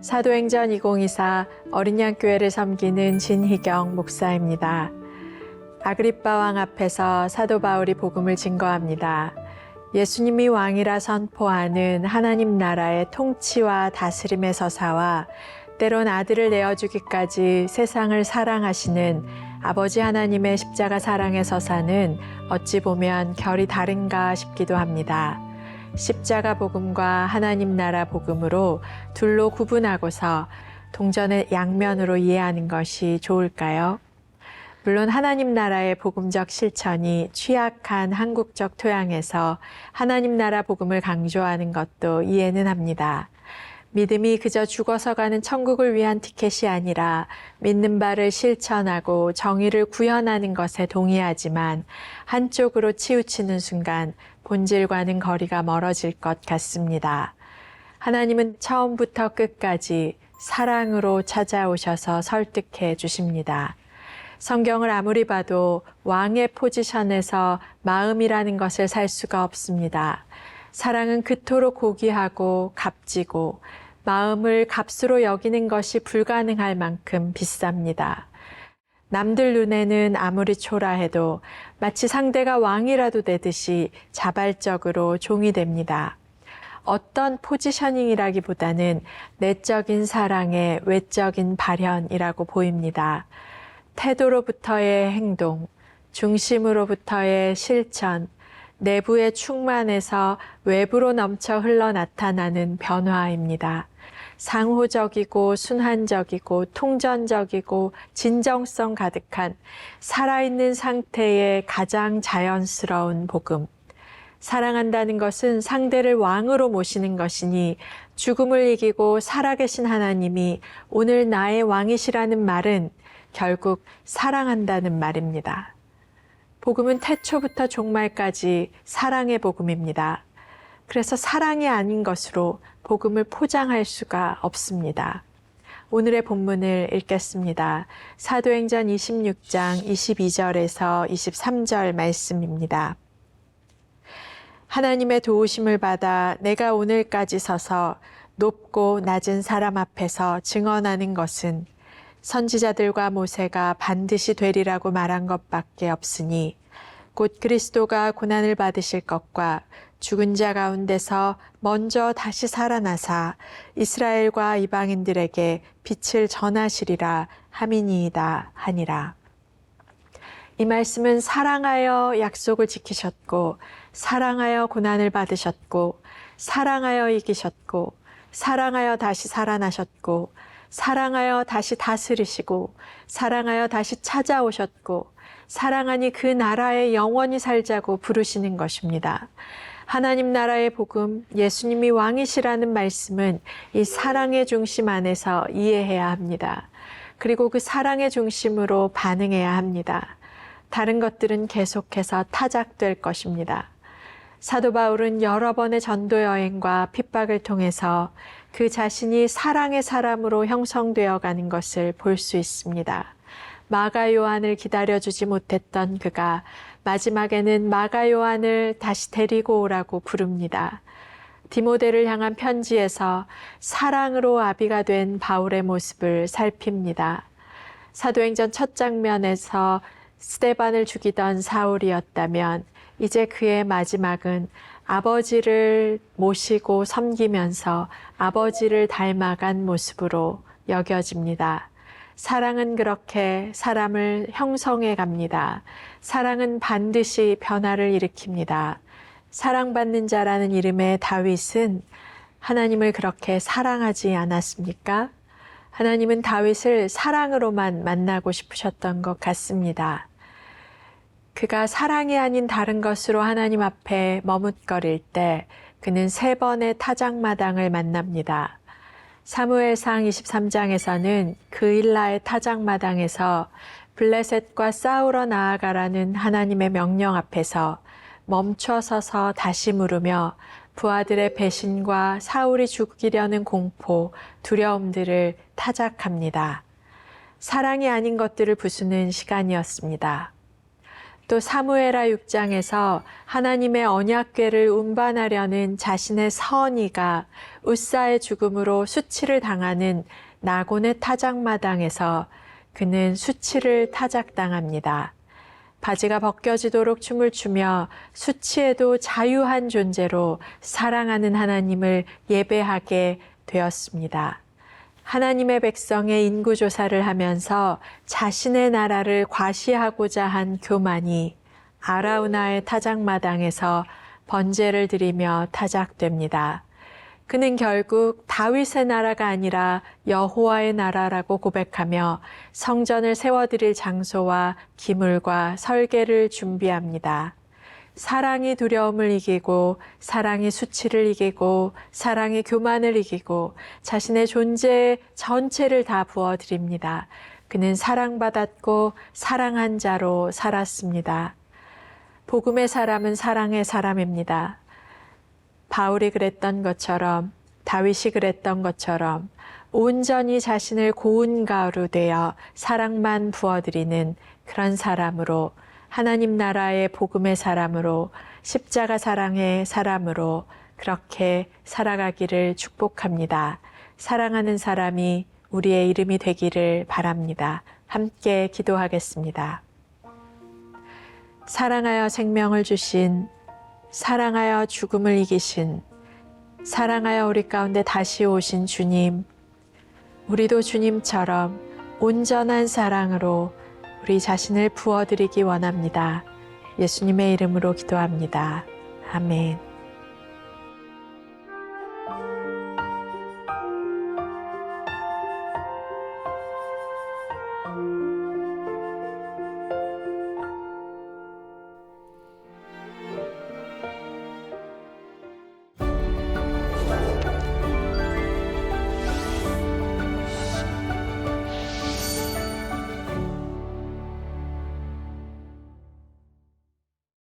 사도행전 2024 어린양교회를 섬기는 진희경 목사입니다. 아그리빠 왕 앞에서 사도 바울이 복음을 증거합니다. 예수님이 왕이라 선포하는 하나님 나라의 통치와 다스림의 서사와 때론 아들을 내어주기까지 세상을 사랑하시는 아버지 하나님의 십자가 사랑의 서사는 어찌 보면 결이 다른가 싶기도 합니다. 십자가 복음과 하나님 나라 복음으로 둘로 구분하고서 동전의 양면으로 이해하는 것이 좋을까요? 물론 하나님 나라의 복음적 실천이 취약한 한국적 토양에서 하나님 나라 복음을 강조하는 것도 이해는 합니다. 믿음이 그저 죽어서 가는 천국을 위한 티켓이 아니라 믿는 바를 실천하고 정의를 구현하는 것에 동의하지만 한쪽으로 치우치는 순간 본질과는 거리가 멀어질 것 같습니다. 하나님은 처음부터 끝까지 사랑으로 찾아오셔서 설득해 주십니다. 성경을 아무리 봐도 왕의 포지션에서 마음이라는 것을 살 수가 없습니다. 사랑은 그토록 고귀하고 값지고 마음을 값으로 여기는 것이 불가능할 만큼 비쌉니다. 남들 눈에는 아무리 초라해도 마치 상대가 왕이라도 되듯이 자발적으로 종이 됩니다. 어떤 포지셔닝이라기보다는 내적인 사랑의 외적인 발현이라고 보입니다. 태도로부터의 행동, 중심으로부터의 실천, 내부의 충만에서 외부로 넘쳐 흘러 나타나는 변화입니다. 상호적이고 순환적이고 통전적이고 진정성 가득한 살아있는 상태의 가장 자연스러운 복음. 사랑한다는 것은 상대를 왕으로 모시는 것이니 죽음을 이기고 살아계신 하나님이 오늘 나의 왕이시라는 말은 결국 사랑한다는 말입니다. 복음은 태초부터 종말까지 사랑의 복음입니다. 그래서 사랑이 아닌 것으로 복음을 포장할 수가 없습니다. 오늘의 본문을 읽겠습니다. 사도행전 26장 22절에서 23절 말씀입니다. 하나님의 도우심을 받아 내가 오늘까지 서서 높고 낮은 사람 앞에서 증언하는 것은 선지자들과 모세가 반드시 되리라고 말한 것밖에 없으니 곧 그리스도가 고난을 받으실 것과 죽은 자 가운데서 먼저 다시 살아나사 이스라엘과 이방인들에게 빛을 전하시리라 함이니이다 하니라. 이 말씀은 사랑하여 약속을 지키셨고 사랑하여 고난을 받으셨고 사랑하여 이기셨고 사랑하여 다시 살아나셨고 사랑하여 다시 다스리시고 사랑하여 다시 찾아오셨고 사랑하니 그 나라에 영원히 살자고 부르시는 것입니다. 하나님 나라의 복음, 예수님이 왕이시라는 말씀은 이 사랑의 중심 안에서 이해해야 합니다. 그리고 그 사랑의 중심으로 반응해야 합니다. 다른 것들은 계속해서 타작될 것입니다. 사도 바울은 여러 번의 전도 여행과 핍박을 통해서 그 자신이 사랑의 사람으로 형성되어 가는 것을 볼 수 있습니다. 마가 요한을 기다려주지 못했던 그가 마지막에는 마가 요한을 다시 데리고 오라고 부릅니다. 디모데를 향한 편지에서 사랑으로 아비가 된 바울의 모습을 살핍니다. 사도행전 첫 장면에서 스데반을 죽이던 사울이었다면 이제 그의 마지막은 아버지를 모시고 섬기면서 아버지를 닮아간 모습으로 여겨집니다. 사랑은 그렇게 사람을 형성해 갑니다. 사랑은 반드시 변화를 일으킵니다. 사랑받는 자라는 이름의 다윗은 하나님을 그렇게 사랑하지 않았습니까? 하나님은 다윗을 사랑으로만 만나고 싶으셨던 것 같습니다. 그가 사랑이 아닌 다른 것으로 하나님 앞에 머뭇거릴 때 그는 3번의 타작마당을 만납니다. 사무엘상 23장에서는 그일라의 타작마당에서 블레셋과 싸우러 나아가라는 하나님의 명령 앞에서 멈춰서서 다시 물으며 부하들의 배신과 사울이 죽이려는 공포, 두려움들을 타작합니다. 사랑이 아닌 것들을 부수는 시간이었습니다. 또 사무엘하 6장에서 하나님의 언약궤를 운반하려는 자신의 선의가 웃사의 죽음으로 수치를 당하는 나곤의 타작마당에서 그는 수치를 타작당합니다. 바지가 벗겨지도록 춤을 추며 수치에도 자유한 존재로 사랑하는 하나님을 예배하게 되었습니다. 하나님의 백성의 인구조사를 하면서 자신의 나라를 과시하고자 한 교만이 아라우나의 타작마당에서 번제를 드리며 타작됩니다. 그는 결국 다윗의 나라가 아니라 여호와의 나라라고 고백하며 성전을 세워드릴 장소와 기물과 설계를 준비합니다. 사랑이 두려움을 이기고 사랑이 수치를 이기고 사랑이 교만을 이기고 자신의 존재 전체를 다 부어드립니다. 그는 사랑받았고 사랑한 자로 살았습니다. 복음의 사람은 사랑의 사람입니다. 바울이 그랬던 것처럼 다윗이 그랬던 것처럼 온전히 자신을 고운 가루 되어 사랑만 부어드리는 그런 사람으로 하나님 나라의 복음의 사람으로 십자가 사랑의 사람으로 그렇게 살아가기를 축복합니다. 사랑하는 사람이 우리의 이름이 되기를 바랍니다. 함께 기도하겠습니다. 사랑하여 생명을 주신, 사랑하여 죽음을 이기신, 사랑하여 우리 가운데 다시 오신 주님, 우리도 주님처럼 온전한 사랑으로 우리 자신을 부어드리기 원합니다. 예수님의 이름으로 기도합니다. 아멘.